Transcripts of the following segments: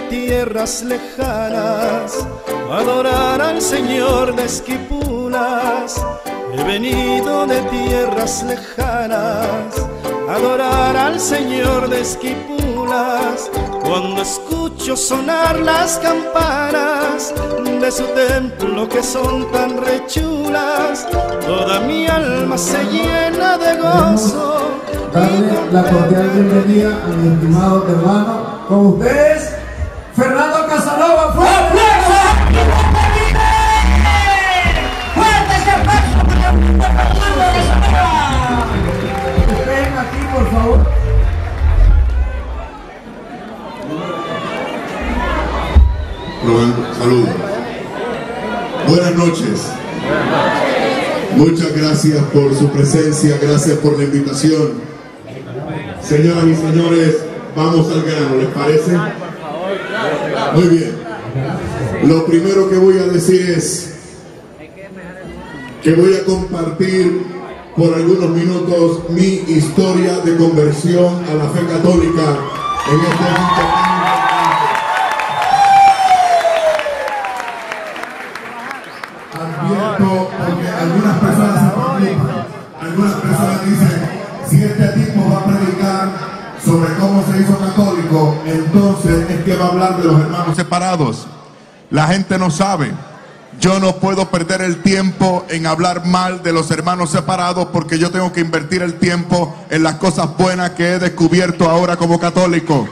tierras lejanas a adorar al Señor de Esquipulas. He venido de tierras lejanas a adorar al Señor de Esquipulas. Cuando escucho sonar las campanas de su templo que son tan rechulas, toda mi alma se llena de gozo. Darle la cordial bienvenida a mi estimado hermano, con ustedes, Fernando Casanova. ¡Fuerte! ¡Fuerte ese aplauso para Fernando Casanova! Ven aquí, por favor. Saludos. Buenas noches. Muchas gracias por su presencia, gracias por la invitación. Señoras y señores, vamos al grano, ¿les parece? Muy bien. Lo primero que voy a decir es que voy a compartir por algunos minutos mi historia de conversión a la fe católica en este momento. Advierto, porque algunas personas se preocupan, algunas personas dicen, si este tipo va a predicar sobre cómo se hizo católico, entonces es que va a hablar de los hermanos separados. La gente no sabe. Yo no puedo perder el tiempo en hablar mal de los hermanos separados, porque yo tengo que invertir el tiempo en las cosas buenas que he descubierto ahora como católico.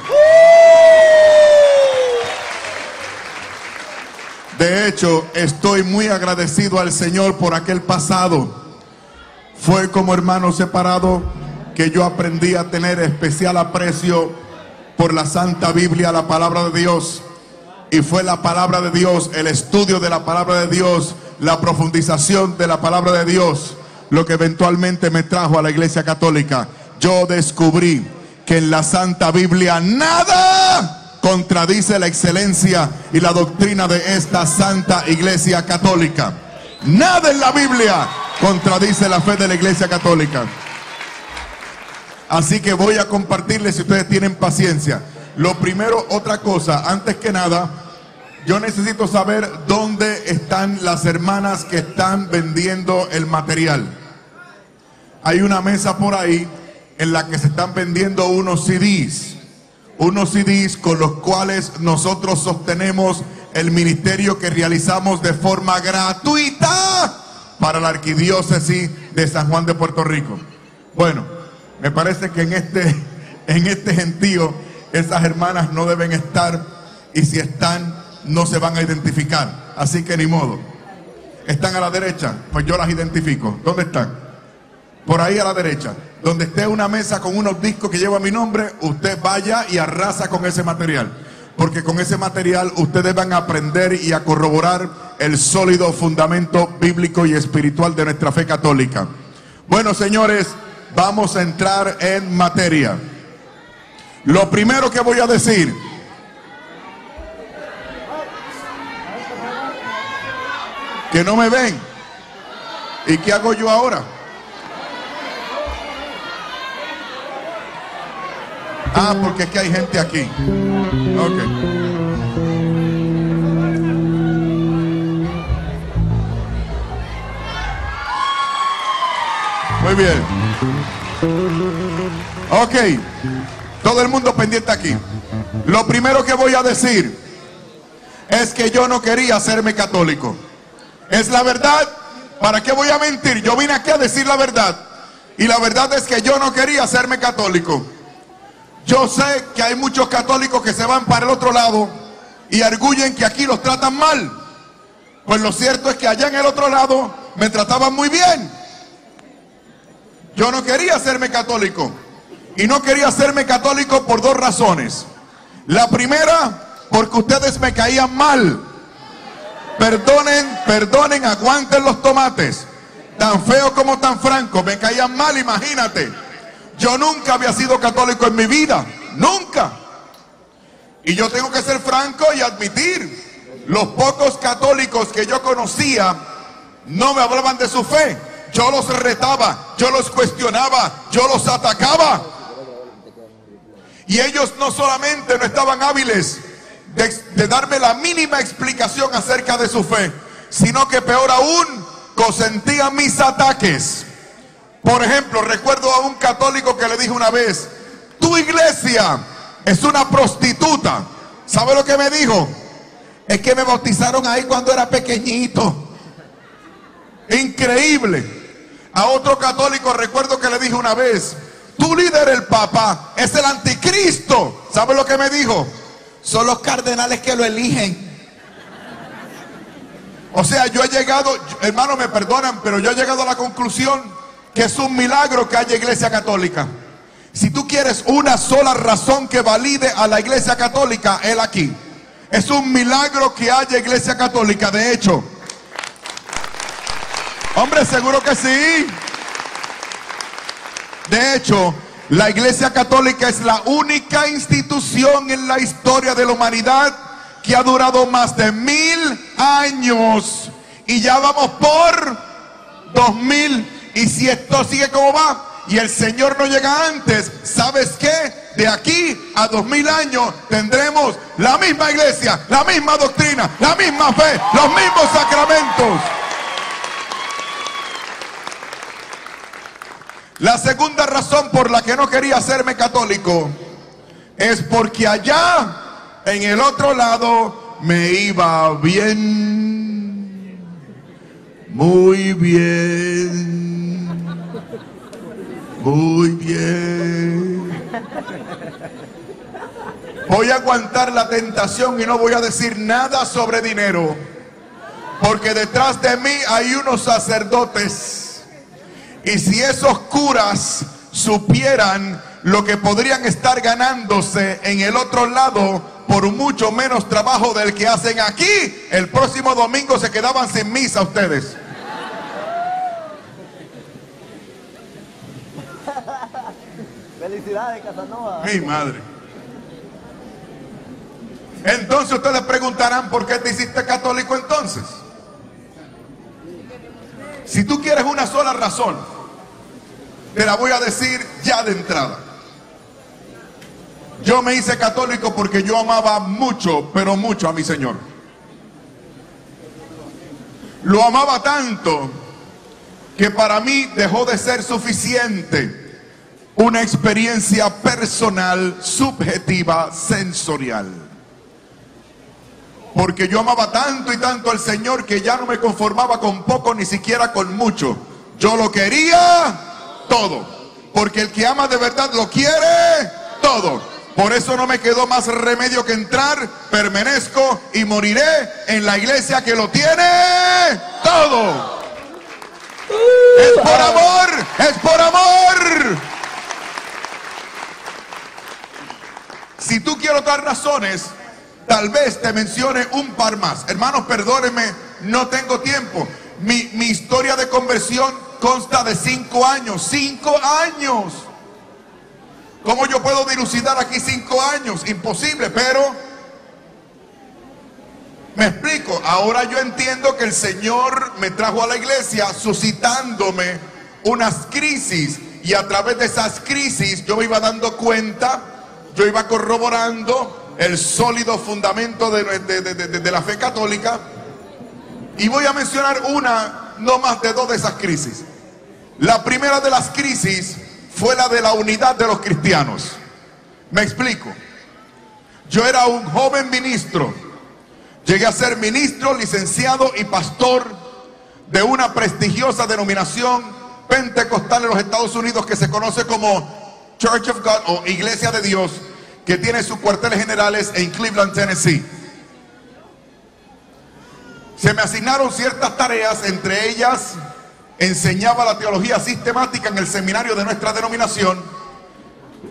De hecho, estoy muy agradecido al Señor por aquel pasado. Fue como hermano separado que yo aprendí a tener especial aprecio por la Santa Biblia, la palabra de Dios. Y fue la palabra de Dios, el estudio de la palabra de Dios, la profundización de la palabra de Dios, lo que eventualmente me trajo a la Iglesia Católica. Yo descubrí que en la Santa Biblia nada contradice la excelencia y la doctrina de esta Santa Iglesia Católica. Nada en la Biblia contradice la fe de la Iglesia Católica. Así que voy a compartirles, si ustedes tienen paciencia. Lo primero, otra cosa, antes que nada, yo necesito saber dónde están las hermanas que están vendiendo el material. Hay una mesa por ahí en la que se están vendiendo unos CDs con los cuales nosotros sostenemos el ministerio que realizamos de forma gratuita para la arquidiócesis de San Juan de Puerto Rico. Bueno, me parece que en este gentío esas hermanas no deben estar, y si están no se van a identificar, así que ni modo. ¿Están a la derecha? Pues yo las identifico. ¿Dónde están? Por ahí a la derecha, donde esté una mesa con unos discos que lleva mi nombre, usted vaya y arrasa con ese material, porque con ese material ustedes van a aprender y a corroborar el sólido fundamento bíblico y espiritual de nuestra fe católica. Bueno, señores, vamos a entrar en materia. Lo primero que voy a decir, que no me ven. ¿Y qué hago yo ahora? Ah, porque es que hay gente aquí. Ok. Muy bien. Ok. Todo el mundo pendiente aquí. Lo primero que voy a decir es que yo no quería hacerme católico. Es la verdad. ¿Para qué voy a mentir? Yo vine aquí a decir la verdad. Y la verdad es que yo no quería hacerme católico. Yo sé que hay muchos católicos que se van para el otro lado y arguyen que aquí los tratan mal. Pues lo cierto es que allá en el otro lado me trataban muy bien. Yo no quería hacerme católico. Y no quería hacerme católico por dos razones. La primera, porque ustedes me caían mal. Perdonen, aguanten los tomates. Tan feo como tan franco, me caían mal, imagínate. Yo nunca había sido católico en mi vida, nunca. Y yo tengo que ser franco y admitir, los pocos católicos que yo conocía no me hablaban de su fe. Yo los retaba, yo los cuestionaba, yo los atacaba. Y ellos no solamente no estaban hábiles de darme la mínima explicación acerca de su fe, sino que peor aún, consentía mis ataques. Por ejemplo, recuerdo a un católico que le dije una vez: tu iglesia es una prostituta. ¿Sabe lo que me dijo? Es que me bautizaron ahí cuando era pequeñito. Increíble. A otro católico recuerdo que le dije una vez: tu líder, el Papa, es el anticristo. ¿Sabe lo que me dijo? Son los cardenales que lo eligen. O sea, yo he llegado, hermano, me perdonan, pero yo he llegado a la conclusión que es un milagro que haya iglesia católica. Si tú quieres una sola razón que valide a la iglesia católica, él aquí. Es un milagro que haya iglesia católica. De hecho, hombre, seguro que sí. De hecho, la iglesia católica es la única institución en la historia de la humanidad que ha durado más de 1000 años. Y ya vamos por 2000. Y si esto sigue como va y el Señor no llega antes, ¿sabes qué? De aquí a 2000 años tendremos la misma iglesia, la misma doctrina, la misma fe, los mismos sacramentos. La segunda razón por la que no quería hacerme católico es porque allá, en el otro lado, me iba bien, muy bien, muy bien. Voy a aguantar la tentación y no voy a decir nada sobre dinero, porque detrás de mí hay unos sacerdotes. Y si esos curas supieran lo que podrían estar ganándose en el otro lado por mucho menos trabajo del que hacen aquí, el próximo domingo se quedaban sin misa ustedes. Felicidades, Casanova. Mi madre. Entonces ustedes preguntarán: ¿por qué te hiciste católico entonces? Si tú quieres una sola razón, te la voy a decir ya de entrada. Yo me hice católico porque yo amaba mucho, pero mucho a mi Señor. Lo amaba tanto que para mí dejó de ser suficiente una experiencia personal, subjetiva, sensorial. Porque yo amaba tanto y tanto al Señor que ya no me conformaba con poco, ni siquiera con mucho. Yo lo quería todo, porque el que ama de verdad lo quiere todo. Por eso no me quedó más remedio que entrar, permanezco y moriré en la iglesia que lo tiene todo. Es por amor, es por amor. Si tú quieres otras razones, tal vez te mencione un par más. Hermanos, perdónenme, no tengo tiempo. Mi historia de conversión consta de 5 años. 5 años. ¿Cómo yo puedo dilucidar aquí 5 años? Imposible, pero me explico. Ahora yo entiendo que el Señor me trajo a la iglesia suscitándome unas crisis, y a través de esas crisis yo me iba dando cuenta, yo iba corroborando el sólido fundamento de la fe católica. Y voy a mencionar una, no más de 2 de esas crisis. La primera de las crisis fue la de la unidad de los cristianos. Me explico. Yo era un joven ministro. Llegué a ser ministro, licenciado y pastor de una prestigiosa denominación pentecostal en los Estados Unidos que se conoce como Church of God o Iglesia de Dios, que tiene sus cuarteles generales en Cleveland, Tennessee. Se me asignaron ciertas tareas, entre ellas enseñaba la teología sistemática en el seminario de nuestra denominación,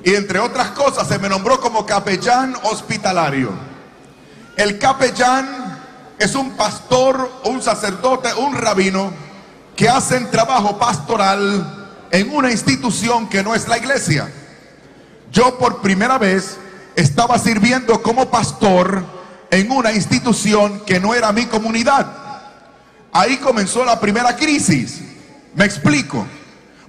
y entre otras cosas se me nombró como capellán hospitalario. El capellán es un pastor, un sacerdote, un rabino que hacen trabajo pastoral en una institución que no es la iglesia. Yo por primera vez estaba sirviendo como pastor en una institución que no era mi comunidad. Ahí comenzó la primera crisis. Me explico.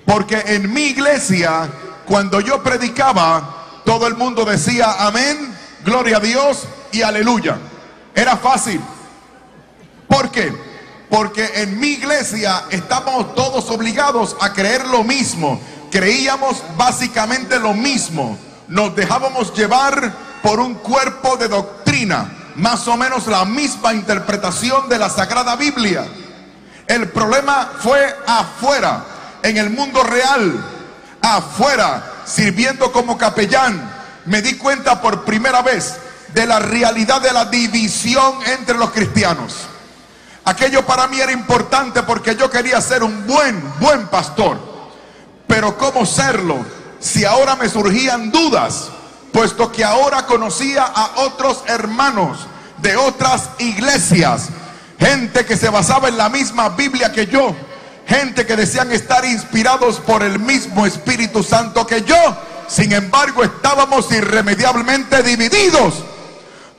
Porque en mi iglesia, cuando yo predicaba, todo el mundo decía amén, gloria a Dios, y aleluya. Era fácil. ¿Por qué? Porque en mi iglesia estamos todos obligados a creer lo mismo. Creíamos básicamente lo mismo. Nos dejábamos llevar por un cuerpo de doctrina, más o menos la misma interpretación de la Sagrada Biblia. El problema fue afuera, en el mundo real, afuera, sirviendo como capellán. Me di cuenta por primera vez de la realidad de la división entre los cristianos. Aquello para mí era importante porque yo quería ser un buen pastor. Pero ¿cómo serlo si ahora me surgían dudas? Puesto que ahora conocía a otros hermanos de otras iglesias, gente que se basaba en la misma Biblia que yo, gente que decían estar inspirados por el mismo Espíritu Santo que yo. Sin embargo, estábamos irremediablemente divididos.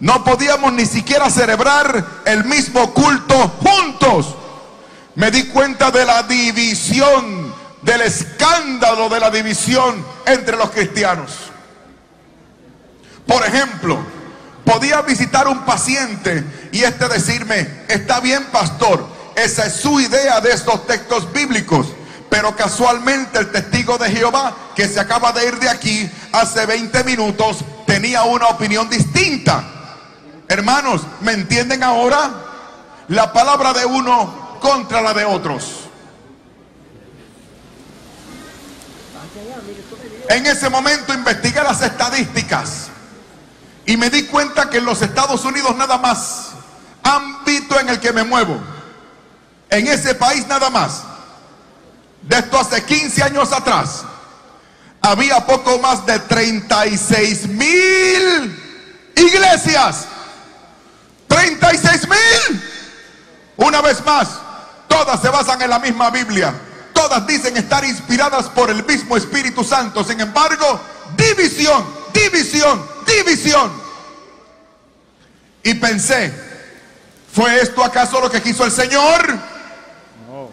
No podíamos ni siquiera celebrar el mismo culto juntos. Me di cuenta de la división, del escándalo de la división entre los cristianos. Por ejemplo, podía visitar un paciente y decirme: está bien, pastor, esa es su idea de estos textos bíblicos, pero casualmente el testigo de Jehová que se acaba de ir de aquí hace 20 minutos tenía una opinión distinta. Hermanos, ¿me entienden ahora? La palabra de uno contra la de otros. En ese momento investigué las estadísticas y me di cuenta que en los Estados Unidos nada más, ámbito en el que me muevo, en ese país nada más, de esto hace 15 años atrás, había poco más de 36,000 iglesias. 36,000. Una vez más, todas se basan en la misma Biblia. Todas dicen estar inspiradas por el mismo Espíritu Santo. Sin embargo, división, división, división. Y pensé, ¿fue esto acaso lo que quiso el Señor? No.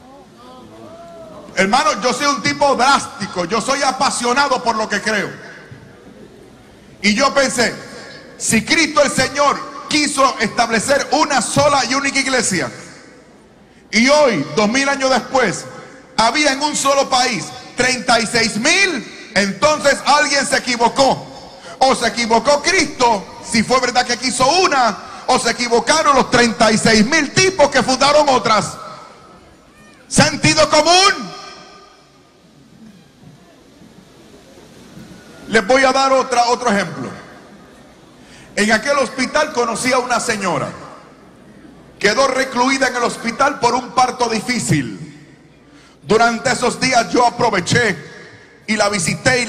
Hermano, yo soy un tipo drástico. Yo soy apasionado por lo que creo. Y yo pensé, si Cristo el Señor quiso establecer una sola y única iglesia, y hoy, 2000 años después, había en un solo país 36,000, entonces alguien se equivocó. O se equivocó Cristo, si fue verdad que quiso una, o se equivocaron los 36,000 tipos que fundaron otras. Sentido común. Les voy a dar otro ejemplo. En aquel hospital conocí a una señora. Quedó recluida en el hospital por un parto difícil. Durante esos días yo aproveché y la visité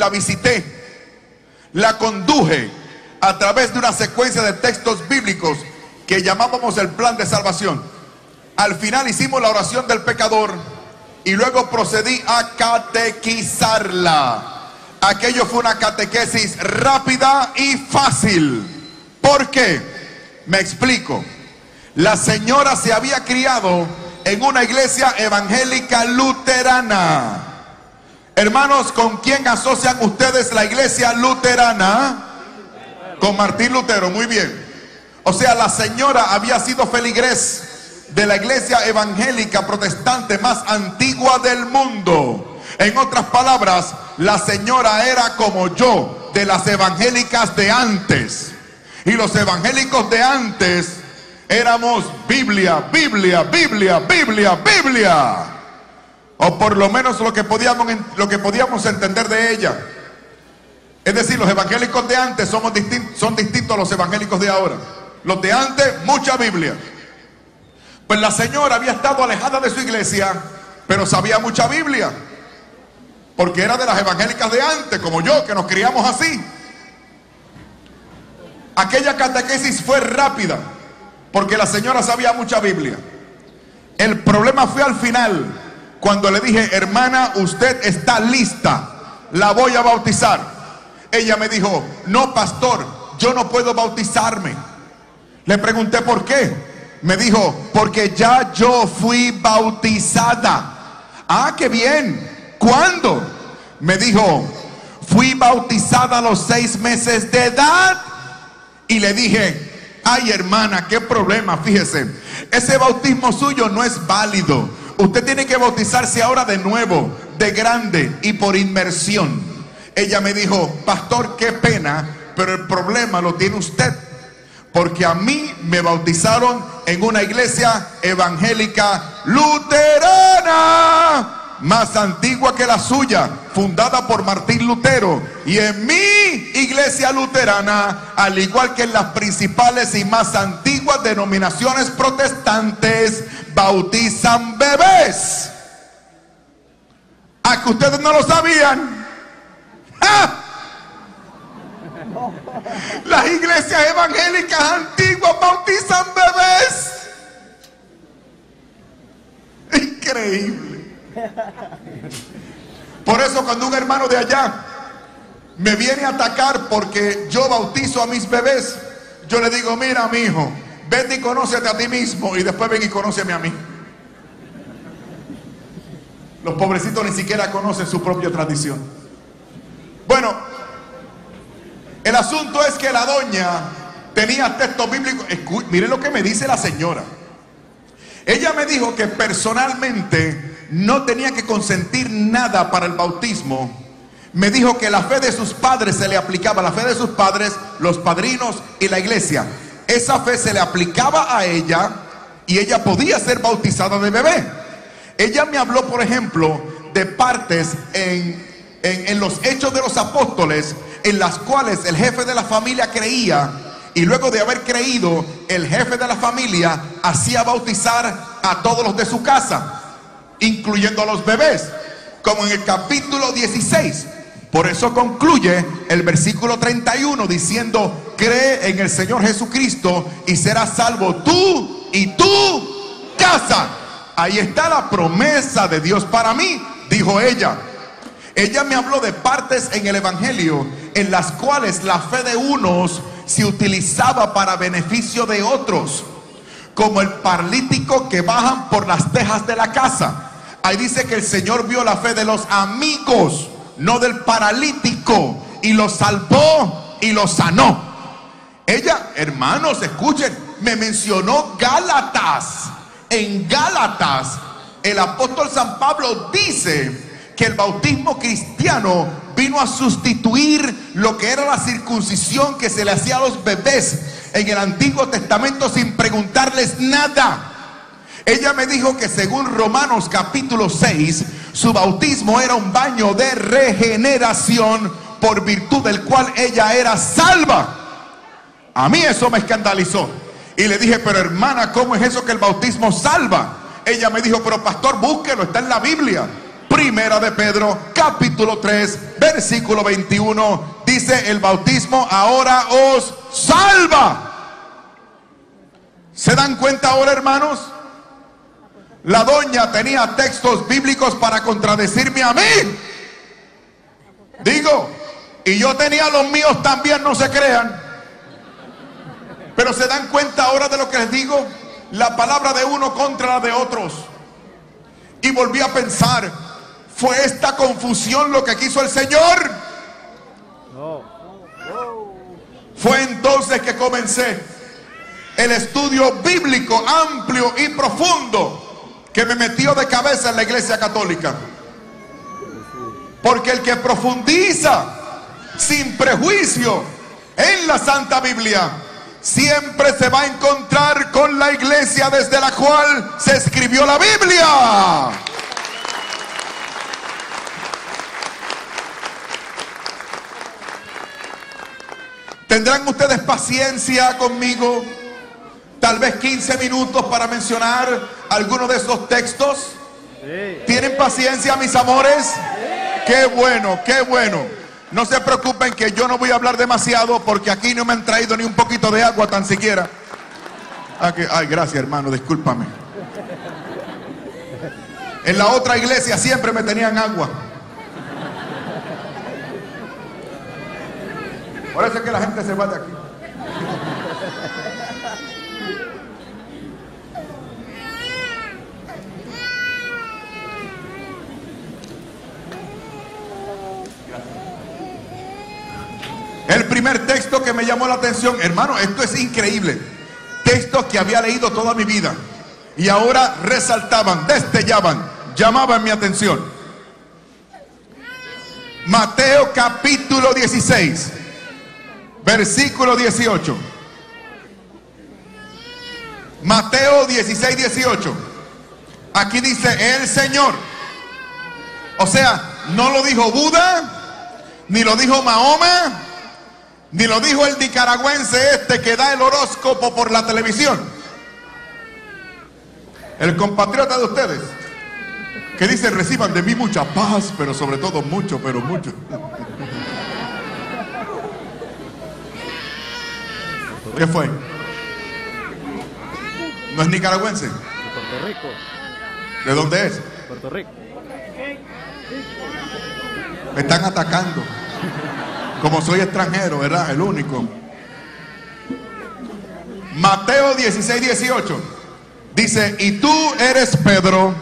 La conduje a través de una secuencia de textos bíblicos que llamábamos el plan de salvación. Al final hicimos la oración del pecador y luego procedí a catequizarla. Aquello fue una catequesis rápida y fácil. ¿Por qué? Me explico. La señora se había criado en una iglesia evangélica luterana. Hermanos, ¿con quién asocian ustedes la iglesia luterana? Con Martín Lutero, muy bien. O sea, la señora había sido feligrés de la iglesia evangélica protestante más antigua del mundo. En otras palabras, la señora era como yo, de las evangélicas de antes. Y los evangélicos de antes éramos Biblia, Biblia, Biblia, Biblia, Biblia. O por lo menos lo que podíamos entender de ella. Es decir, los evangélicos de antes son distintos a los evangélicos de ahora. Los de antes, mucha Biblia. Pues la señora había estado alejada de su iglesia, pero sabía mucha Biblia. Porque era de las evangélicas de antes, como yo, que nos criamos así. Aquella catequesis fue rápida, porque la señora sabía mucha Biblia. El problema fue al final, cuando le dije: hermana, usted está lista, la voy a bautizar. Ella me dijo: no, pastor, yo no puedo bautizarme. Le pregunté por qué. Me dijo: porque ya yo fui bautizada. Ah, qué bien. ¿Cuándo? Me dijo: fui bautizada a los 6 meses de edad. Y le dije: Ay, hermana, qué problema, fíjese. Ese bautismo suyo no es válido. Usted tiene que bautizarse ahora de nuevo, de grande y por inmersión. Ella me dijo, pastor, qué pena, pero el problema lo tiene usted. Porque a mí me bautizaron en una iglesia evangélica luterana, más antigua que la suya, fundada por Martín Lutero. Y en mi iglesia luterana, al igual que en las principales y más antiguas denominaciones protestantes, bautizan bebés. ¿A que ustedes no lo sabían? ¡Ah! Las iglesias evangélicas antiguas bautizan bebés. Increíble. Por eso cuando un hermano de allá me viene a atacar porque yo bautizo a mis bebés, yo le digo, mira, mi hijo, vete y conócete a ti mismo y después ven y conóceme a mí. Los pobrecitos ni siquiera conocen su propia tradición. Bueno, el asunto es que la doña tenía textos bíblicos. Miren lo que me dice la señora. Ella me dijo que personalmente no tenía que consentir nada para el bautismo. Me dijo que la fe de sus padres se le aplicaba, la fe de sus padres, los padrinos y la iglesia. Esa fe se le aplicaba a ella y ella podía ser bautizada de bebé. Ella me habló, por ejemplo, de partes en los Hechos de los Apóstoles, en las cuales el jefe de la familia creía, y luego de haber creído, el jefe de la familia hacía bautizar a todos los de su casa, incluyendo a los bebés, como en el capítulo 16. Por eso concluye el versículo 31 diciendo, cree en el Señor Jesucristo y serás salvo tú y tu casa. Ahí está la promesa de Dios para mí, dijo ella. Ella me habló de partes en el evangelio en las cuales la fe de unos se utilizaba para beneficio de otros, como el paralítico que bajan por las tejas de la casa. Ahí dice que el Señor vio la fe de los amigos, no del paralítico, y lo salvó y lo sanó. Ella, hermanos, escuchen, me mencionó Gálatas. En Gálatas, el apóstol San Pablo dice que el bautismo cristiano vino a sustituir lo que era la circuncisión que se le hacía a los bebés en el Antiguo Testamento sin preguntarles nada. Ella me dijo que según Romanos capítulo 6, su bautismo era un baño de regeneración por virtud del cual ella era salva. A mí eso me escandalizó. Y le dije, pero hermana, ¿cómo es eso que el bautismo salva? Ella me dijo, pero pastor, búsquelo, está en la Biblia. Primera de Pedro, capítulo 3, versículo 21, dice, el bautismo ahora os salva. ¿Se dan cuenta ahora, hermanos? La doña tenía textos bíblicos para contradecirme a mí. Digo, y yo tenía los míos también, no se crean. Pero se dan cuenta ahora de lo que les digo, la palabra de uno contra la de otros. Y volví a pensar, ¿fue esta confusión lo que quiso el Señor? Fue entonces que comencé el estudio bíblico amplio y profundo que me metió de cabeza en la Iglesia Católica. Porque el que profundiza sin prejuicio en la Santa Biblia siempre se va a encontrar con la iglesia desde la cual se escribió la Biblia. ¿Tendrán ustedes paciencia conmigo? Tal vez 15 minutos para mencionar algunos de esos textos. ¿Tienen paciencia, mis amores? Qué bueno, qué bueno. No se preocupen que yo no voy a hablar demasiado porque aquí no me han traído ni un poquito de agua tan siquiera. Ay, gracias, hermano, discúlpame. En la otra iglesia siempre me tenían agua. Por eso es que la gente se va de aquí. El primer texto que me llamó la atención, hermano, esto es increíble. textos que había leído toda mi vida y ahora resaltaban, destellaban, llamaban mi atención. Mateo capítulo 16, versículo 18. Mateo 16, 18. Aquí dice el Señor. O sea, no lo dijo Buda, ni lo dijo Mahoma, ni lo dijo el nicaragüense este que da el horóscopo por la televisión. El compatriota de ustedes, que dice: reciban de mí mucha paz, pero sobre todo mucho, pero mucho. ¿Qué fue? ¿No es nicaragüense? De Puerto Rico. ¿De dónde es? Puerto Rico. Me están atacando. Como soy extranjero, ¿verdad? El único. Mateo 16, 18. Dice: y tú eres Pedro,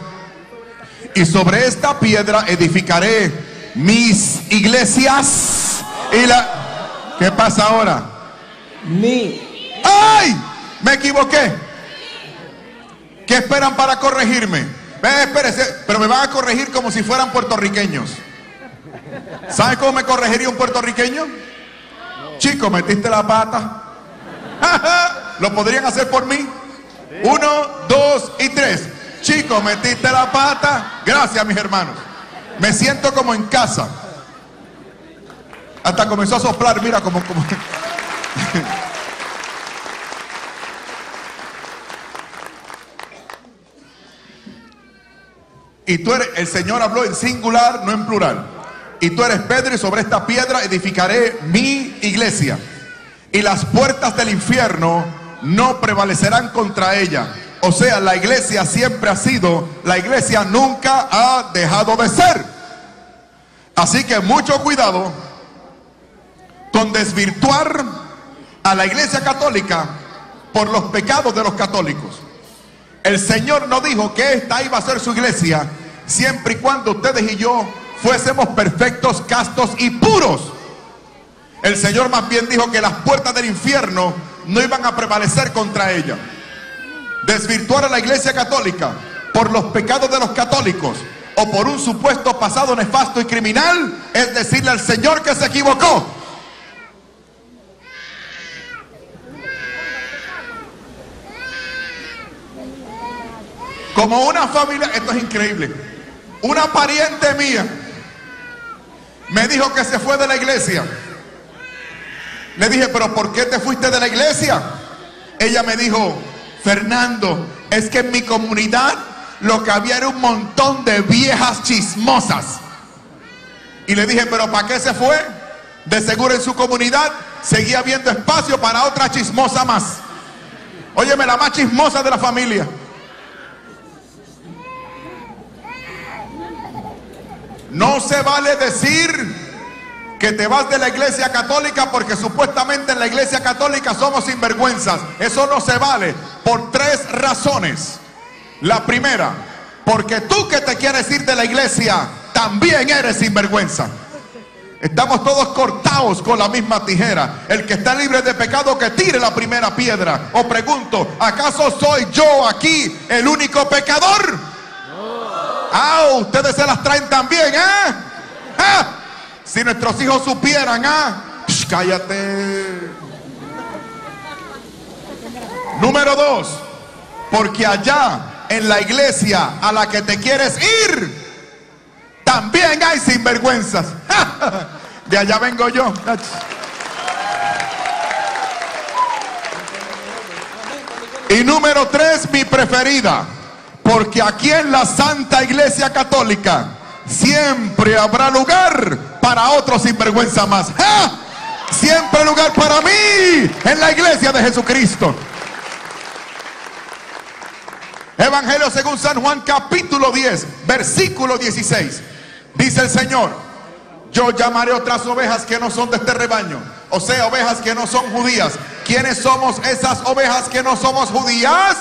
y sobre esta piedra edificaré mis iglesias. Y la... ¿Qué pasa ahora? ¡Ay! Me equivoqué. ¿Qué esperan para corregirme? Espérese, pero me van a corregir como si fueran puertorriqueños. ¿Sabe cómo me corregiría un puertorriqueño? Chico, metiste la pata. ¿Lo podrían hacer por mí? 1, 2 y 3. Chico, metiste la pata. Gracias, mis hermanos. Me siento como en casa. Hasta comenzó a soplar, mira, como... Y tú eres, el Señor habló en singular, no en plural. Y tú eres Pedro, y sobre esta piedra edificaré mi iglesia, y las puertas del infierno no prevalecerán contra ella. O sea, la iglesia siempre ha sido, la iglesia nunca ha dejado de ser. Así que mucho cuidado con desvirtuar a la iglesia católica por los pecados de los católicos. El Señor no dijo que esta iba a ser su iglesia siempre y cuando ustedes y yo fuésemos perfectos, castos y puros. El Señor más bien dijo que las puertas del infierno no iban a prevalecer contra ella. Desvirtuar a la iglesia católica por los pecados de los católicos o por un supuesto pasado nefasto y criminal es decirle al Señor que se equivocó. Como una familia, esto es increíble, una pariente mía me dijo que se fue de la iglesia. Le dije: ¿pero por qué te fuiste de la iglesia? Ella me dijo: Fernando, es que en mi comunidad lo que había era un montón de viejas chismosas. Y le dije: ¿pero para qué se fue? De seguro en su comunidad seguía habiendo espacio para otra chismosa más. Óyeme, la más chismosa de la familia. No se vale decir que te vas de la iglesia católica porque supuestamente en la iglesia católica somos sinvergüenzas. Eso no se vale por 3 razones. La primera, porque tú que te quieres ir de la iglesia también eres sinvergüenza. Estamos todos cortados con la misma tijera. El que está libre de pecado que tire la primera piedra. O pregunto, ¿acaso soy yo aquí el único pecador? Ah, ustedes se las traen también, si nuestros hijos supieran, cállate. Número 2, porque allá en la iglesia a la que te quieres ir también hay sinvergüenzas. De allá vengo yo. Y número 3, mi preferida, porque aquí en la Santa Iglesia Católica siempre habrá lugar para otro sinvergüenza más. Siempre lugar para mí en la iglesia de Jesucristo. Evangelio según San Juan capítulo 10 versículo 16. Dice el Señor: yo llamaré otras ovejas que no son de este rebaño. O sea, ovejas que no son judías. ¿Quiénes somos esas ovejas que no somos judías?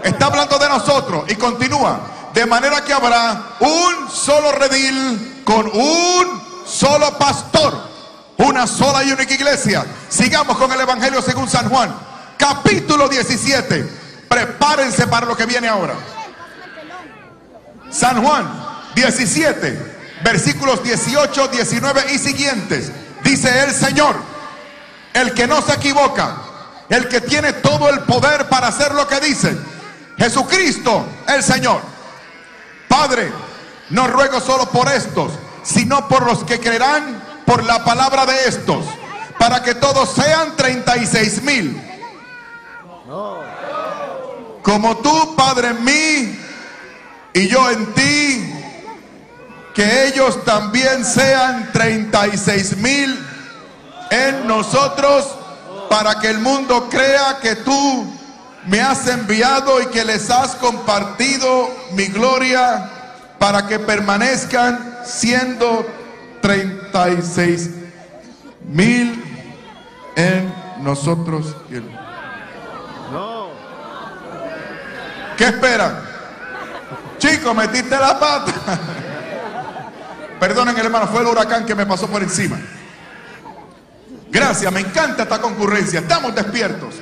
Está hablando de nosotros y continúa: de manera que habrá un solo redil con un solo pastor, una sola y única iglesia. Sigamos con el Evangelio según San Juan capítulo 17. Prepárense para lo que viene ahora. San Juan 17, versículos 18, 19 y siguientes. Dice el Señor, el que no se equivoca, el que tiene todo el poder para hacer lo que dice, Jesucristo el Señor. Padre, no ruego solo por estos, sino por los que creerán por la palabra de estos, para que todos sean 36,000. Como tú, Padre, en mí y yo en ti, que ellos también sean 36,000 en nosotros, para que el mundo crea que tú me has enviado y que les has compartido mi gloria, para que permanezcan siendo 36,000 en nosotros. ¿Qué esperan? Chicos, metiste la pata. Perdonen, hermano, fue el huracán que me pasó por encima. Gracias, me encanta esta concurrencia. Estamos despiertos.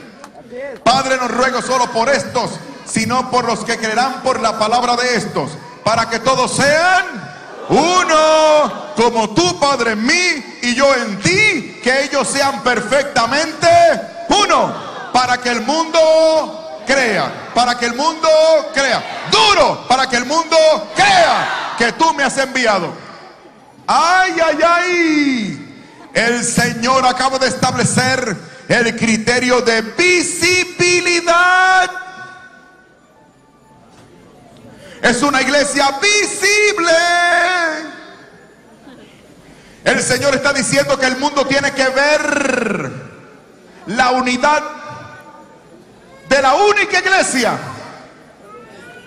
Padre, no ruego solo por estos, sino por los que creerán por la palabra de estos, para que todos sean uno, como tú, Padre, en mí y yo en ti, que ellos sean perfectamente uno, para que el mundo crea, para que el mundo crea, duro, para que el mundo crea que tú me has enviado. Ay, ay, ay. El Señor acaba de establecer el criterio de visibilidad. Es una iglesia visible. El Señor está diciendo que el mundo tiene que ver la unidad de la única iglesia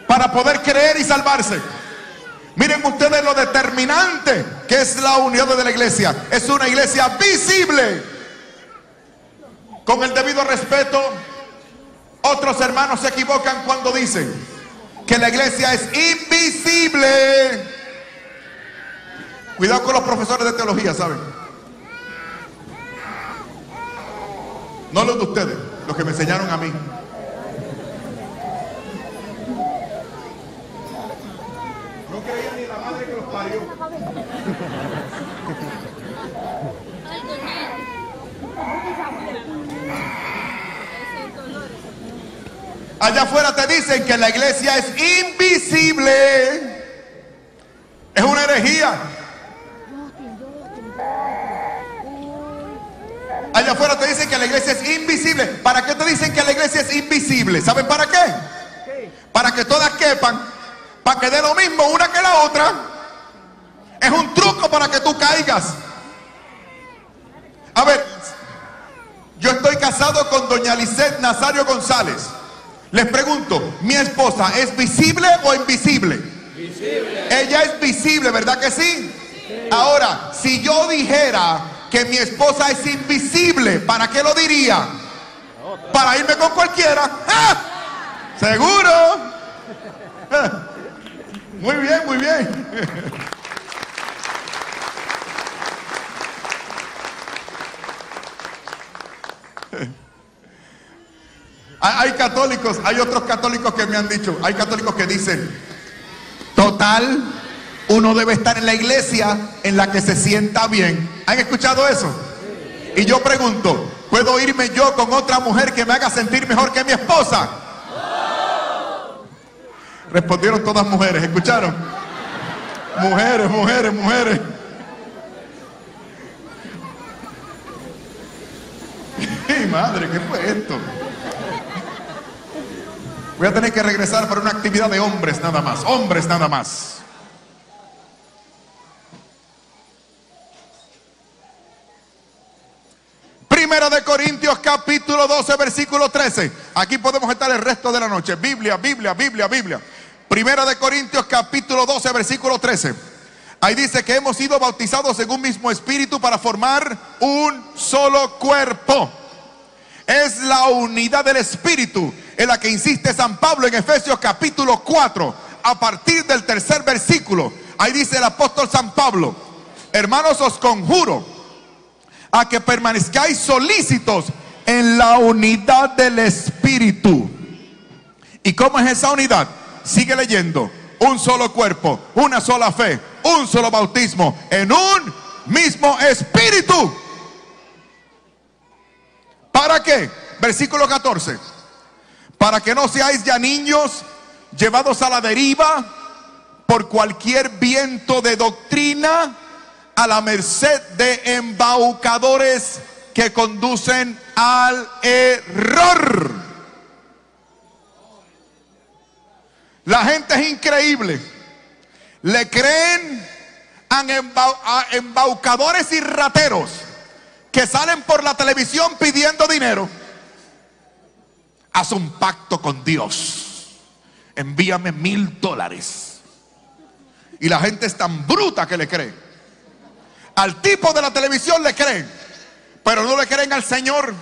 para poder creer y salvarse. Miren ustedes lo determinante que es la unidad de la iglesia. Es una iglesia visible. Con el debido respeto, otros hermanos se equivocan cuando dicen que la iglesia es invisible. Cuidado con los profesores de teología, ¿saben? No los de ustedes, los que me enseñaron a mí. No creía ni la madre que los parió. Allá afuera te dicen que la iglesia es invisible. Es una herejía. Allá afuera te dicen que la iglesia es invisible. ¿Para qué te dicen que la iglesia es invisible? ¿Saben para qué? Para que todas quepan, para que dé lo mismo una que la otra. Es un truco para que tú caigas. A ver, yo estoy casado con doña Lisette Nazario González. Les pregunto, ¿mi esposa es visible o invisible? Visible. Ella es visible, ¿verdad que sí? Sí. Ahora, si yo dijera que mi esposa es invisible, ¿para qué lo diría? Para irme con cualquiera. ¡Ah! ¿Seguro? Muy bien, muy bien. Hay católicos, hay otros católicos que me han dicho, hay católicos que dicen, total, uno debe estar en la iglesia en la que se sienta bien. ¿Han escuchado eso? Y yo pregunto, ¿puedo irme yo con otra mujer que me haga sentir mejor que mi esposa? Respondieron todas mujeres, ¿escucharon? Mujeres, mujeres, mujeres. ¡Ay, madre! ¿Qué fue esto? Voy a tener que regresar para una actividad de hombres nada más. Hombres nada más. Primera de Corintios capítulo 12 versículo 13. Aquí podemos estar el resto de la noche. Biblia, Biblia, Biblia, Biblia. Primera de Corintios capítulo 12 versículo 13. Ahí dice que hemos sido bautizados en un mismo espíritu para formar un solo cuerpo. Es la unidad del espíritu en la que insiste San Pablo en Efesios capítulo 4, a partir del 3er versículo. Ahí dice el apóstol San Pablo: hermanos, os conjuro a que permanezcáis solícitos en la unidad del Espíritu. ¿Y cómo es esa unidad? Sigue leyendo. Un solo cuerpo, una sola fe, un solo bautismo, en un mismo Espíritu. ¿Para qué? Versículo 14. Para que no seáis ya niños llevados a la deriva por cualquier viento de doctrina, a la merced de embaucadores que conducen al error. La gente es increíble. Le creen a embaucadores y rateros que salen por la televisión pidiendo dinero. Haz un pacto con Dios, envíame $1000. Y la gente es tan bruta que le cree. Al tipo de la televisión le creen, pero no le creen al Señor,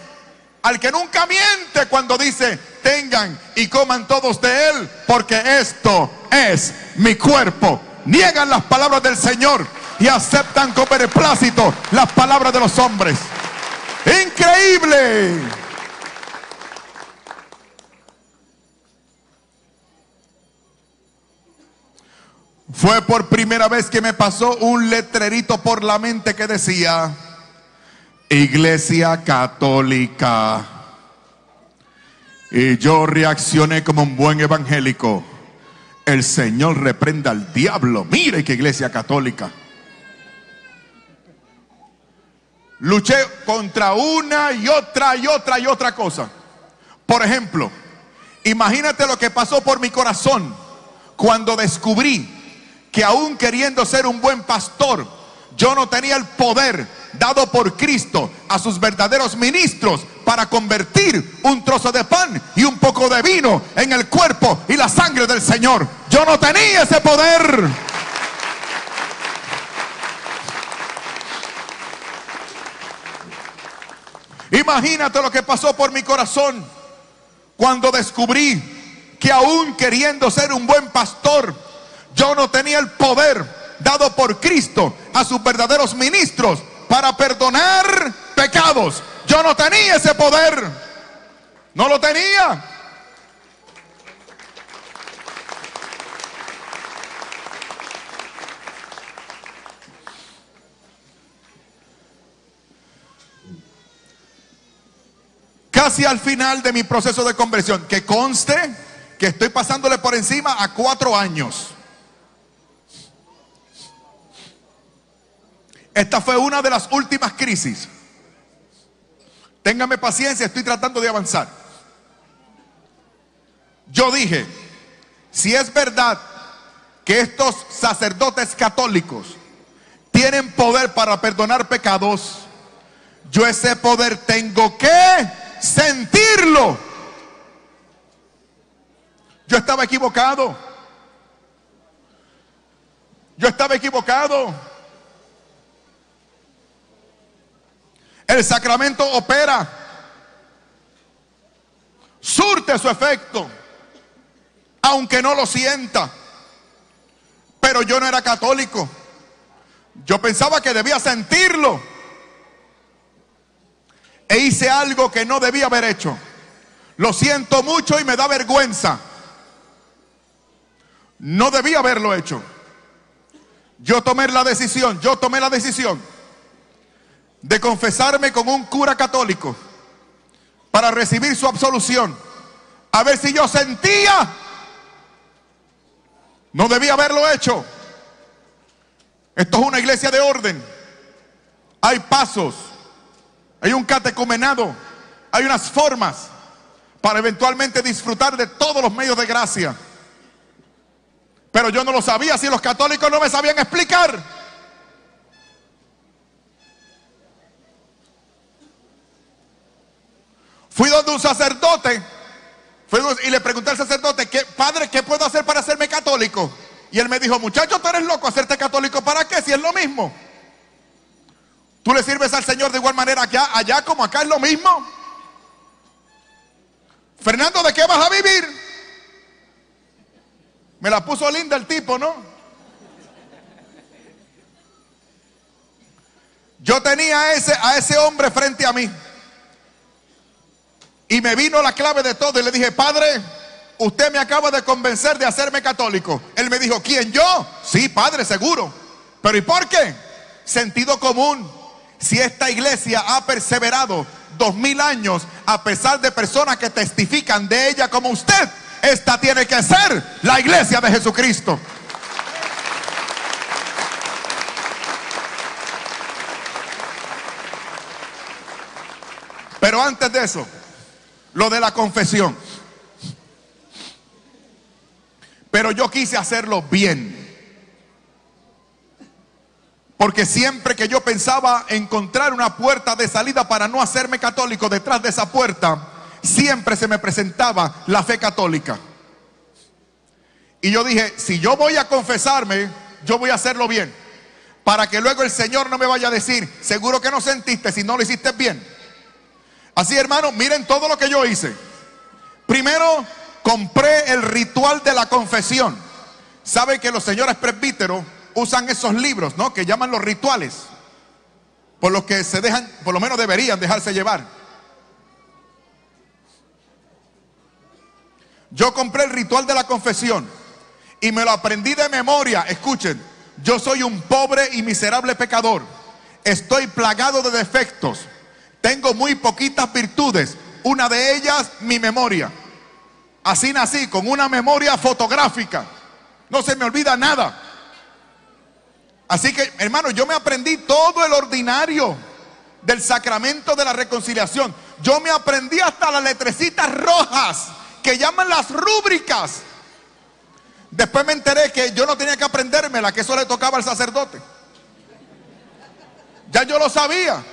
al que nunca miente cuando dice: tengan y coman todos de él, porque esto es mi cuerpo. Niegan las palabras del Señor y aceptan con beneplácito las palabras de los hombres. ¡Increíble! Fue por primera vez que me pasó un letrerito por la mente que decía: Iglesia Católica. Y yo reaccioné como un buen evangélico. El Señor reprenda al diablo. Mire qué iglesia católica. Luché contra una y otra cosa. Por ejemplo, imagínate lo que pasó por mi corazón cuando descubrí que aún queriendo ser un buen pastor, yo no tenía el poder dado por Cristo a sus verdaderos ministros para convertir un trozo de pan y un poco de vino en el cuerpo y la sangre del Señor. Yo no tenía ese poder. Imagínate lo que pasó por mi corazón cuando descubrí que aún queriendo ser un buen pastor, yo no tenía el poder dado por Cristo a sus verdaderos ministros para perdonar pecados. Yo no tenía ese poder. No lo tenía. Casi al final de mi proceso de conversión, que conste que estoy pasándole por encima a 4 años. Esta fue una de las últimas crisis. Téngame paciencia, estoy tratando de avanzar. Yo dije: si es verdad que estos sacerdotes católicos tienen poder para perdonar pecados, yo ese poder tengo que sentirlo. Yo estaba equivocado. El sacramento opera, surte su efecto, aunque no lo sienta. Pero yo no era católico. Yo pensaba que debía sentirlo. E hice algo que no debía haber hecho. Lo siento mucho y me da vergüenza. No debía haberlo hecho. Yo tomé la decisión de confesarme con un cura católico para recibir su absolución, a ver si yo sentía. No debía haberlo hecho. Esto es una iglesia de orden. Hay pasos, hay un catecumenado, hay unas formas para eventualmente disfrutar de todos los medios de gracia. Pero yo no lo sabía, si los católicos no me sabían explicar. Fui donde un sacerdote, y le pregunté al sacerdote: padre, ¿qué puedo hacer para hacerme católico? Y él me dijo: muchacho, tú eres loco, ¿hacerte católico para qué? Si es lo mismo. Tú le sirves al Señor de igual manera allá como acá, es lo mismo. Fernando, ¿de qué vas a vivir? Me la puso linda el tipo, ¿no? Yo tenía a ese hombre frente a mí. Y me vino la clave de todo y le dije: padre, usted me acaba de convencer de hacerme católico. Él me dijo: ¿quién, yo? Sí, padre, seguro. ¿Pero y por qué? Sentido común. Si esta iglesia ha perseverado 2000 años a pesar de personas que testifican de ella como usted, esta tiene que ser la iglesia de Jesucristo. Pero antes de eso, lo de la confesión. Pero yo quise hacerlo bien, porque siempre que yo pensaba encontrar una puerta de salida para no hacerme católico, detrás de esa puerta siempre se me presentaba la fe católica. Y yo dije: si yo voy a confesarme, yo voy a hacerlo bien, para que luego el Señor no me vaya a decir: seguro que no sentiste si no lo hiciste bien. Así, hermano, miren todo lo que yo hice. Primero, compré el ritual de la confesión. Saben que los señores presbíteros usan esos libros, ¿no?, que llaman los rituales, por los que se dejan, por lo menos deberían dejarse llevar. Yo compré el ritual de la confesión y me lo aprendí de memoria. Escuchen, yo soy un pobre y miserable pecador. Estoy plagado de defectos. Tengo muy poquitas virtudes. Una de ellas, mi memoria. Así nací, con una memoria fotográfica. No se me olvida nada. Así que, hermano, yo me aprendí todo el ordinario del sacramento de la reconciliación. Yo me aprendí hasta las letrecitas rojas que llaman las rúbricas. Después me enteré que yo no tenía que aprendérmela, que eso le tocaba al sacerdote. Ya yo lo sabía.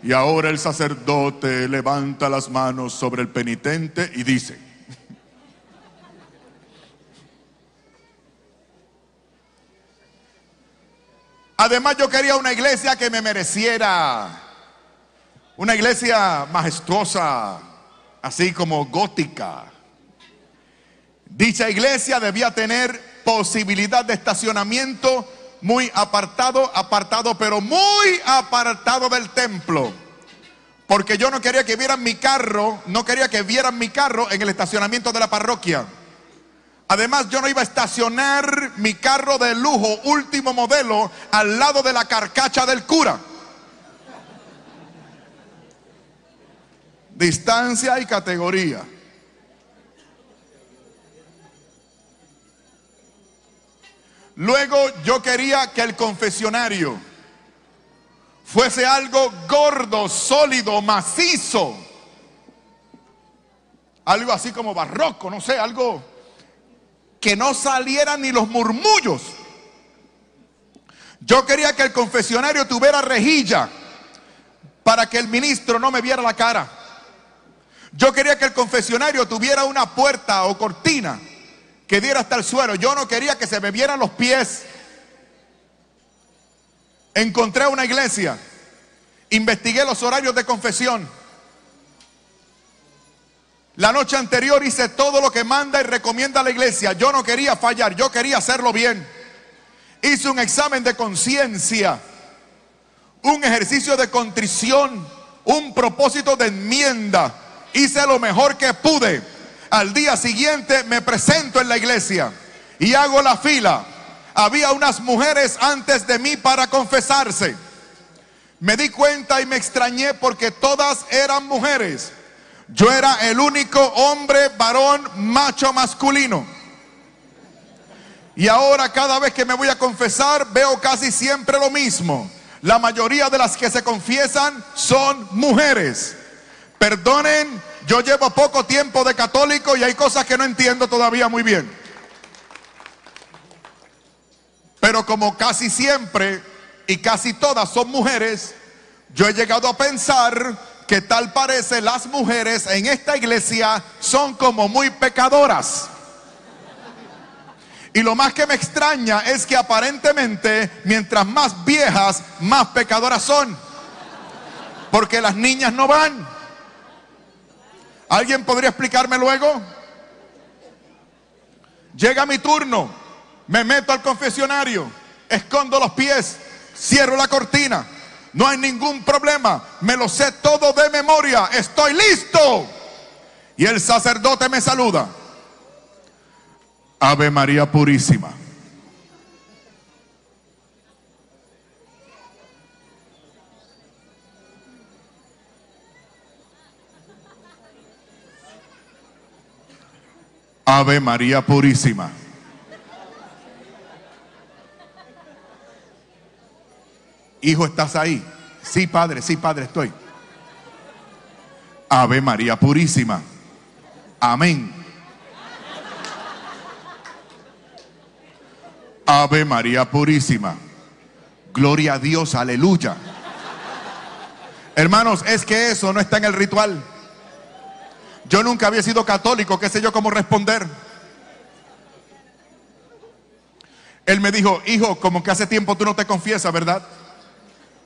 Y ahora el sacerdote levanta las manos sobre el penitente y dice: además, yo quería una iglesia que me mereciera, una iglesia majestuosa, así como gótica. Dicha iglesia debía tener posibilidad de estacionamiento muy apartado, pero muy apartado del templo, porque yo no quería que vieran mi carro, en el estacionamiento de la parroquia. Además, yo no iba a estacionar mi carro de lujo, último modelo, al lado de la carcacha del cura. Distancia y categoría. Luego, yo quería que el confesionario fuese algo gordo, sólido, macizo. Algo así como barroco, no sé, algo que no salieran ni los murmullos. Yo quería que el confesionario tuviera rejilla para que el ministro no me viera la cara. Yo quería que el confesionario tuviera una puerta o cortina que diera hasta el suelo. Yo no quería que se me vieran los pies. Encontré una iglesia, investigué los horarios de confesión. La noche anterior hice todo lo que manda y recomienda la iglesia. Yo no quería fallar, yo quería hacerlo bien. Hice un examen de conciencia, un ejercicio de contrición, un propósito de enmienda. Hice lo mejor que pude. Al día siguiente me presento en la iglesia y hago la fila. Había unas mujeres antes de mí para confesarse. Me di cuenta y me extrañé porque todas eran mujeres. Yo era el único hombre, varón, macho, masculino. Y ahora cada vez que me voy a confesar veo casi siempre lo mismo. La mayoría de las que se confiesan son mujeres. Perdonen, yo llevo poco tiempo de católico y hay cosas que no entiendo todavía muy bien. Pero como casi siempre y casi todas son mujeres, yo he llegado a pensar que tal parece las mujeres en esta iglesia son como muy pecadoras. Y lo más que me extraña es que aparentemente mientras más viejas, más pecadoras son, porque las niñas no van. ¿Alguien podría explicarme luego? Llega mi turno, me meto al confesionario, escondo los pies, cierro la cortina. No hay ningún problema, me lo sé todo de memoria, estoy listo. Y el sacerdote me saluda. Ave María Purísima. Ave María Purísima. Hijo, ¿estás ahí? Sí, padre, estoy. Ave María Purísima. Amén. Ave María Purísima. Gloria a Dios, aleluya. Hermanos, es que eso no está en el ritual. Yo nunca había sido católico, qué sé yo cómo responder. Él me dijo, hijo, como que hace tiempo tú no te confiesas, ¿verdad?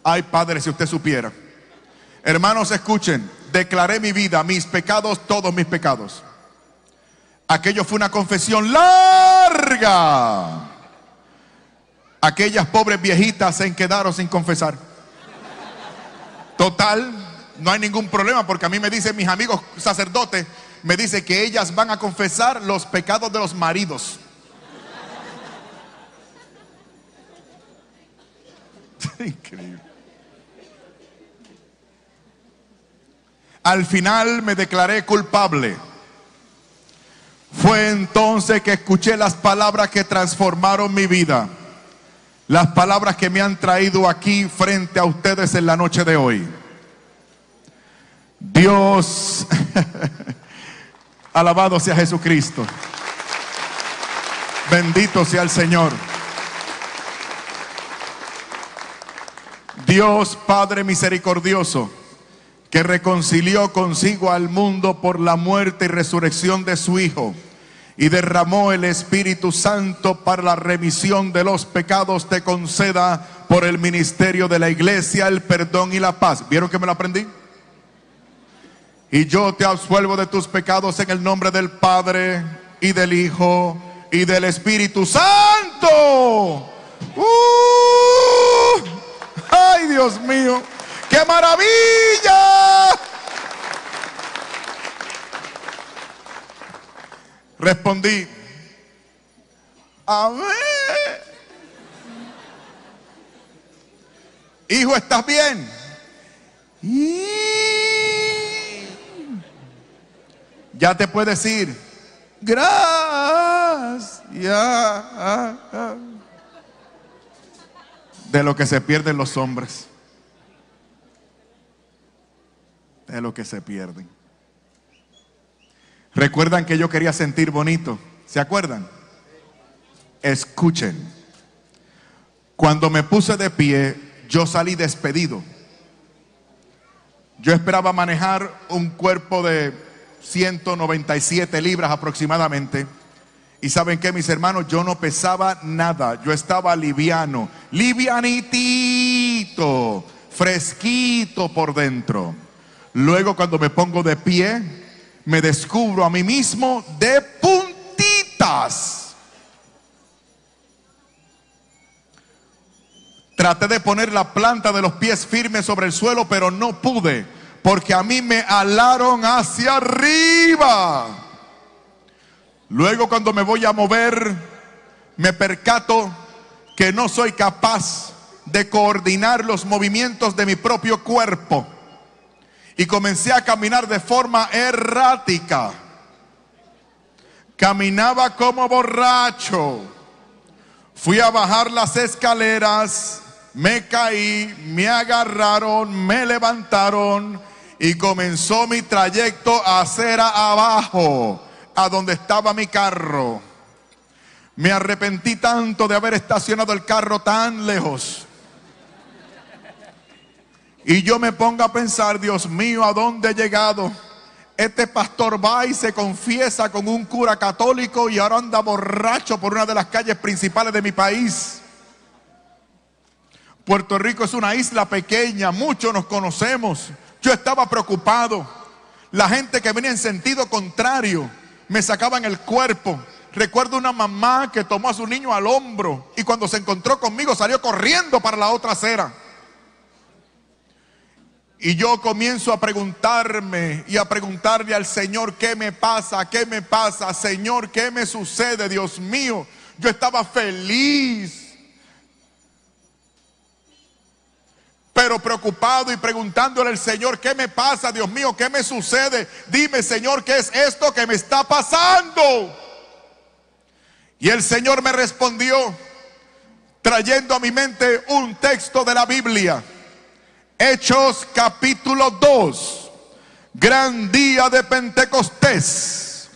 Ay, padre, si usted supiera. Hermanos, escuchen, declaré mi vida, mis pecados, todos mis pecados. Aquello fue una confesión larga. Aquellas pobres viejitas se quedaron sin confesar. Total, no hay ningún problema, porque a mí me dicen mis amigos sacerdotes, me dicen que ellas van a confesar los pecados de los maridos. Increíble. Al final me declaré culpable. Fue entonces que escuché las palabras que transformaron mi vida. Las palabras que me han traído aquí frente a ustedes en la noche de hoy. Dios, alabado sea Jesucristo. Bendito sea el Señor. Dios Padre misericordioso, que reconcilió consigo al mundo por la muerte y resurrección de su Hijo, y derramó el Espíritu Santo para la remisión de los pecados, te conceda por el ministerio de la iglesia el perdón y la paz. ¿Vieron que me lo aprendí? Y yo te absuelvo de tus pecados en el nombre del Padre, y del Hijo, y del Espíritu Santo. ¡Ay, Dios mío! ¡Qué maravilla! Respondí, amén. Hijo, ¿estás bien? Ya te puedes ir. Gracias. De lo que se pierden los hombres. De lo que se pierden. ¿Recuerdan que yo quería sentir bonito? ¿Se acuerdan? Escuchen. Cuando me puse de pie, yo salí despedido. Yo esperaba manejar un cuerpo de 197 libras aproximadamente. Y ¿saben qué, mis hermanos? Yo no pesaba nada. Yo estaba liviano, livianitito, fresquito por dentro. Luego, cuando me pongo de pie, me descubro a mí mismo de puntitas. Traté de poner la planta de los pies firme sobre el suelo, pero no pude, porque a mí me alaron hacia arriba. Luego, cuando me voy a mover, me percato que no soy capaz de coordinar los movimientos de mi propio cuerpo. Y comencé a caminar de forma errática. Caminaba como borracho. Fui a bajar las escaleras, me caí, me agarraron, me levantaron y comenzó mi trayecto a acera abajo, a donde estaba mi carro. Me arrepentí tanto de haber estacionado el carro tan lejos. Y yo me pongo a pensar, Dios mío, ¿a dónde he llegado? Este pastor va y se confiesa con un cura católico y ahora anda borracho por una de las calles principales de mi país. Puerto Rico es una isla pequeña, muchos nos conocemos. Yo estaba preocupado. La gente que venía en sentido contrario me sacaban el cuerpo. Recuerdo una mamá que tomó a su niño al hombro y cuando se encontró conmigo salió corriendo para la otra acera. Y yo comienzo a preguntarme y a preguntarle al Señor, ¿qué me pasa? ¿Qué me pasa? Señor, ¿qué me sucede? Dios mío, yo estaba feliz, pero preocupado y preguntándole al Señor, ¿qué me pasa? Dios mío, ¿qué me sucede? Dime, Señor, ¿qué es esto que me está pasando? Y el Señor me respondió trayendo a mi mente un texto de la Biblia. Hechos capítulo 2, gran día de Pentecostés,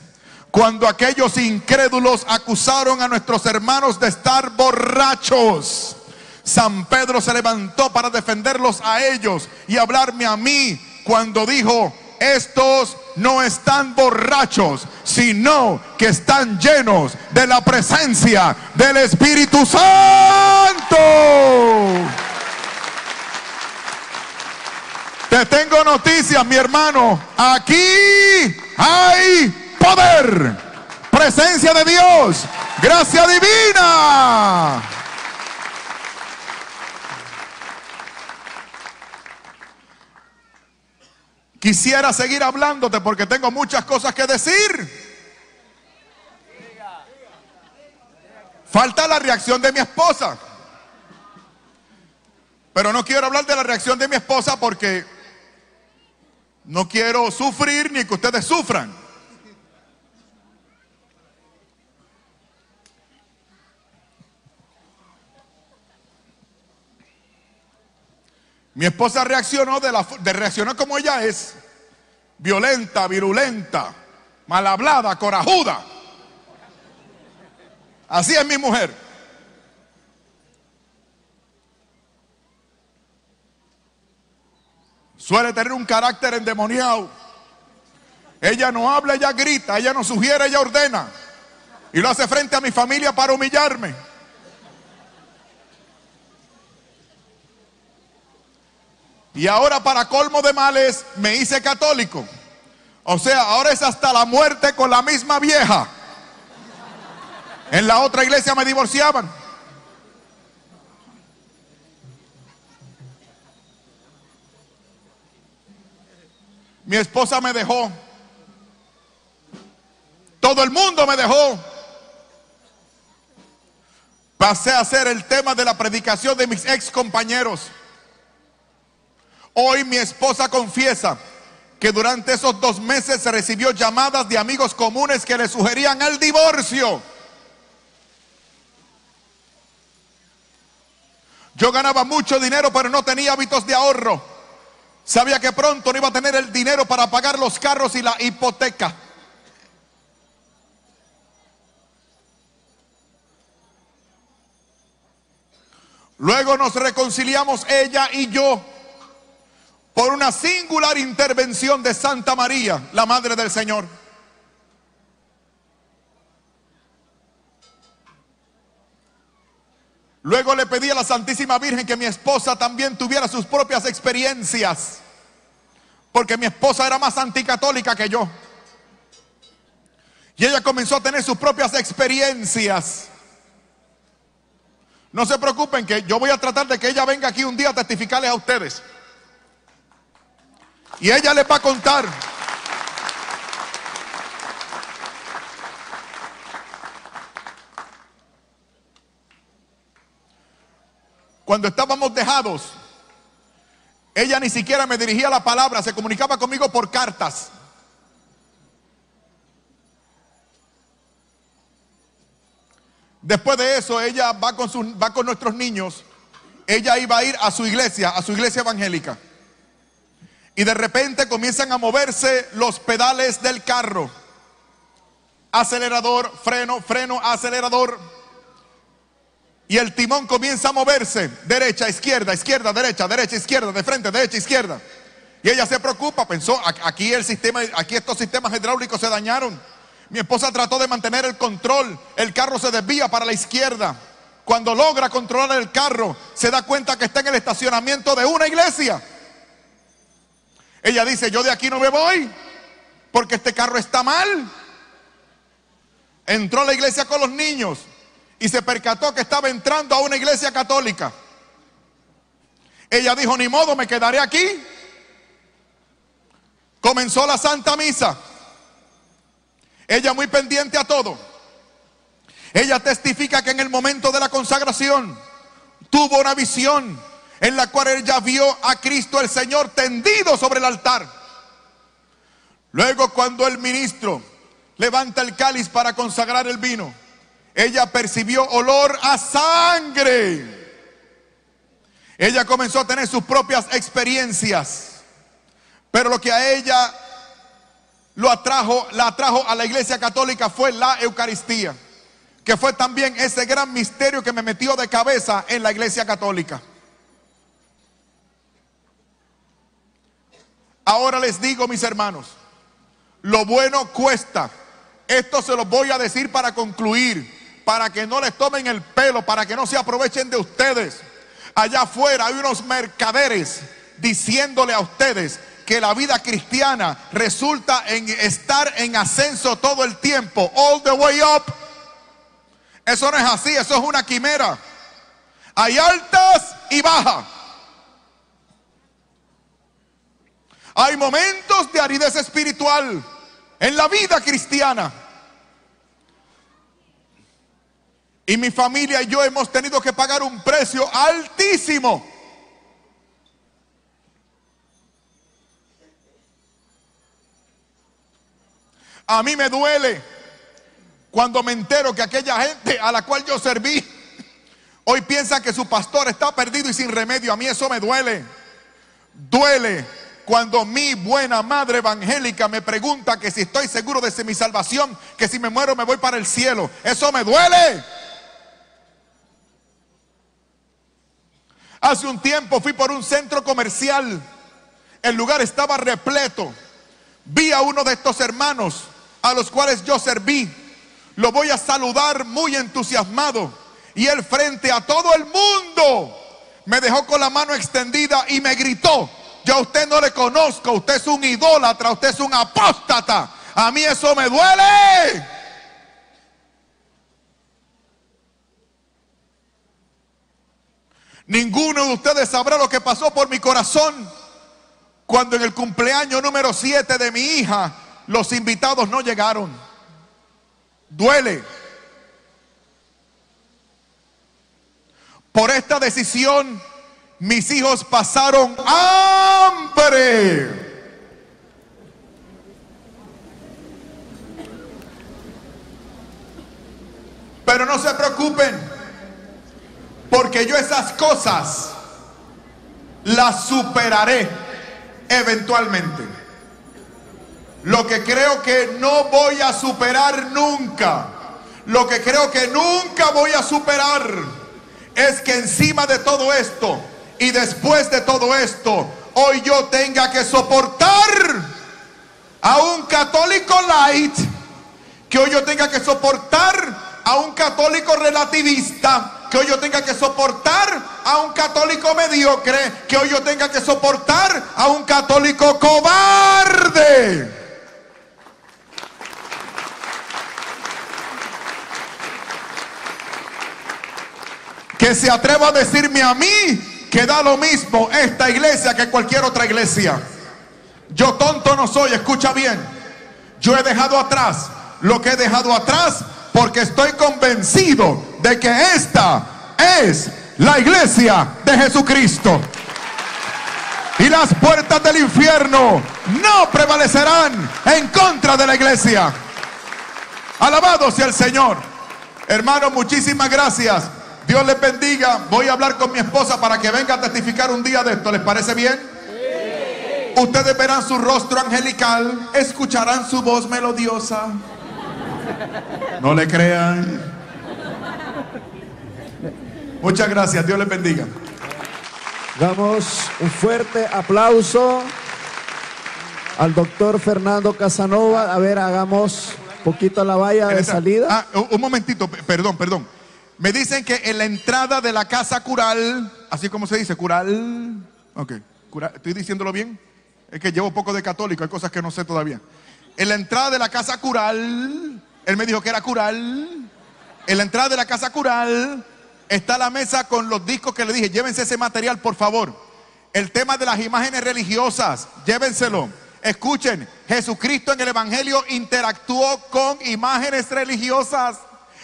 cuando aquellos incrédulos acusaron a nuestros hermanos de estar borrachos. San Pedro se levantó para defenderlos a ellos y hablarme a mí cuando dijo: estos no están borrachos, sino que están llenos de la presencia del Espíritu Santo. Te tengo noticias, mi hermano. Aquí hay poder, presencia de Dios, gracia divina. Quisiera seguir hablándote porque tengo muchas cosas que decir. Falta la reacción de mi esposa. Pero no quiero hablar de la reacción de mi esposa porque no quiero sufrir ni que ustedes sufran. Mi esposa reaccionó reaccionó como ella es: violenta, virulenta, mal hablada, corajuda. Así es mi mujer. Suele tener un carácter endemoniado. Ella no habla, ella grita, ella no sugiere, ella ordena. Y lo hace frente a mi familia para humillarme. Y ahora, para colmo de males, me hice católico. O sea, ahora es hasta la muerte con la misma vieja. En la otra iglesia me divorciaban. Mi esposa me dejó. Todo el mundo me dejó. Pasé a ser el tema de la predicación de mis ex compañeros. Hoy mi esposa confiesa que durante esos 2 meses se recibió llamadas de amigos comunes que le sugerían el divorcio. Yo ganaba mucho dinero, pero no tenía hábitos de ahorro. Sabía que pronto no iba a tener el dinero para pagar los carros y la hipoteca. Luego nos reconciliamos ella y yo por una singular intervención de Santa María, la Madre del Señor. Luego le pedí a la Santísima Virgen que mi esposa también tuviera sus propias experiencias, porque mi esposa era más anticatólica que yo. Y ella comenzó a tener sus propias experiencias. No se preocupen, que yo voy a tratar de que ella venga aquí un día a testificarles a ustedes. Y ella les va a contar. Cuando estábamos dejados, ella ni siquiera me dirigía la palabra, se comunicaba conmigo por cartas. Después de eso, ella va con nuestros niños. Ella iba a ir a su iglesia evangélica. Y de repente comienzan a moverse los pedales del carro. Acelerador, freno, freno, acelerador. Y el timón comienza a moverse. Derecha, izquierda, izquierda, derecha, derecha, izquierda, de frente, derecha, izquierda. Y ella se preocupa, pensó, aquí estos sistemas hidráulicos se dañaron. Mi esposa trató de mantener el control. El carro se desvía para la izquierda. Cuando logra controlar el carro, se da cuenta que está en el estacionamiento de una iglesia. Ella dice: yo de aquí no me voy, porque este carro está mal. Entró a la iglesia con los niños y se percató que estaba entrando a una iglesia católica. Ella dijo: ni modo, me quedaré aquí. Comenzó la Santa Misa. Ella muy pendiente a todo. Ella testifica que en el momento de la consagración tuvo una visión en la cual ella vio a Cristo el Señor tendido sobre el altar. Luego, cuando el ministro levanta el cáliz para consagrar el vino, ella percibió olor a sangre. Ella comenzó a tener sus propias experiencias. Pero lo que a ella la atrajo a la Iglesia Católica fue la Eucaristía, que fue también ese gran misterio que me metió de cabeza en la Iglesia Católica. Ahora les digo, mis hermanos, lo bueno cuesta. Esto se los voy a decir para concluir, para que no les tomen el pelo, para que no se aprovechen de ustedes. Allá afuera hay unos mercaderes diciéndole a ustedes que la vida cristiana resulta en estar en ascenso todo el tiempo, all the way up. Eso no es así, eso es una quimera. Hay altas y bajas. Hay momentos de aridez espiritual en la vida cristiana. Y mi familia y yo hemos tenido que pagar un precio altísimo. A mí me duele cuando me entero que aquella gente a la cual yo serví hoy piensa que su pastor está perdido y sin remedio. A mí eso me duele. Duele cuando mi buena madre evangélica me pregunta que si estoy seguro de mi salvación, que si me muero me voy para el cielo. Eso me duele. Hace un tiempo fui por un centro comercial. El lugar estaba repleto. Vi a uno de estos hermanos a los cuales yo serví. Lo voy a saludar muy entusiasmado. Y él, frente a todo el mundo, me dejó con la mano extendida y me gritó: yo a usted no le conozco, usted es un idólatra, usted es un apóstata. A mí eso me duele. Ninguno de ustedes sabrá lo que pasó por mi corazón cuando en el cumpleaños número 7 de mi hija los invitados no llegaron. Duele. Por esta decisión mis hijos pasaron hambre. Pero no se preocupen, porque yo esas cosas las superaré eventualmente. Lo que creo que no voy a superar nunca, lo que creo que nunca voy a superar, es que encima de todo esto y después de todo esto, hoy yo tenga que soportar a un católico light, que hoy yo tenga que soportar a un católico relativista, que hoy yo tenga que soportar a un católico mediocre, que hoy yo tenga que soportar a un católico cobarde. Que se atreva a decirme a mí que da lo mismo esta iglesia que cualquier otra iglesia. Yo tonto no soy, escucha bien. Yo he dejado atrás lo que he dejado atrás, porque estoy convencido de que esta es la iglesia de Jesucristo. Y las puertas del infierno no prevalecerán en contra de la iglesia. Alabado sea el Señor. Hermanos, muchísimas gracias. Dios les bendiga. Voy a hablar con mi esposa para que venga a testificar un día de esto. ¿Les parece bien? Sí. Ustedes verán su rostro angelical, escucharán su voz melodiosa. No le crean. Muchas gracias. Dios les bendiga. Damos un fuerte aplauso al doctor Fernando Casanova. A ver, hagamos un poquito la valla de salida. Un momentito, perdón. Me dicen que en la entrada de la casa cural, así como se dice, cural. Ok, cural, ¿estoy diciéndolo bien? Es que llevo poco de católico, hay cosas que no sé todavía. En la entrada de la casa cural, él me dijo que era cural. En la entrada de la casa cural está la mesa con los discos que le dije, llévense ese material por favor. El tema de las imágenes religiosas, llévenselo. Escuchen, Jesucristo en el Evangelio interactuó con imágenes religiosas.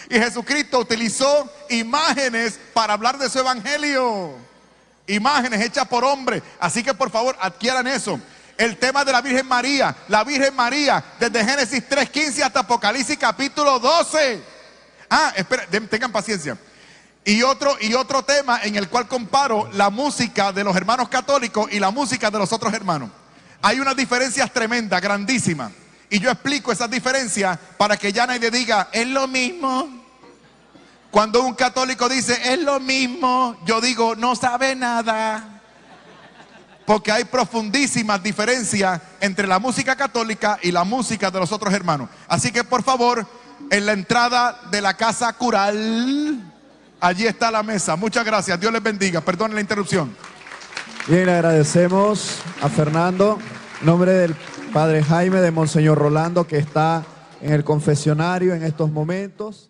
Y Jesucristo utilizó imágenes para hablar de su Evangelio. Imágenes hechas por hombres. Así que por favor adquieran eso. El tema de la Virgen María. La Virgen María desde Génesis 3:15 hasta Apocalipsis capítulo 12. Espera, tengan paciencia. Y otro tema en el cual comparo la música de los hermanos católicos y la música de los otros hermanos. Hay unas diferencias tremendas, grandísimas. Y yo explico esas diferencias para que ya nadie diga, es lo mismo. Cuando un católico dice, es lo mismo, yo digo, no sabe nada. Porque hay profundísimas diferencias entre la música católica y la música de los otros hermanos. Así que por favor, en la entrada de la casa cural, allí está la mesa. Muchas gracias, Dios les bendiga, perdonen la interrupción. Bien, le agradecemos a Fernando, en nombre del Padre Jaime, de Monseñor Rolando, que está en el confesionario en estos momentos.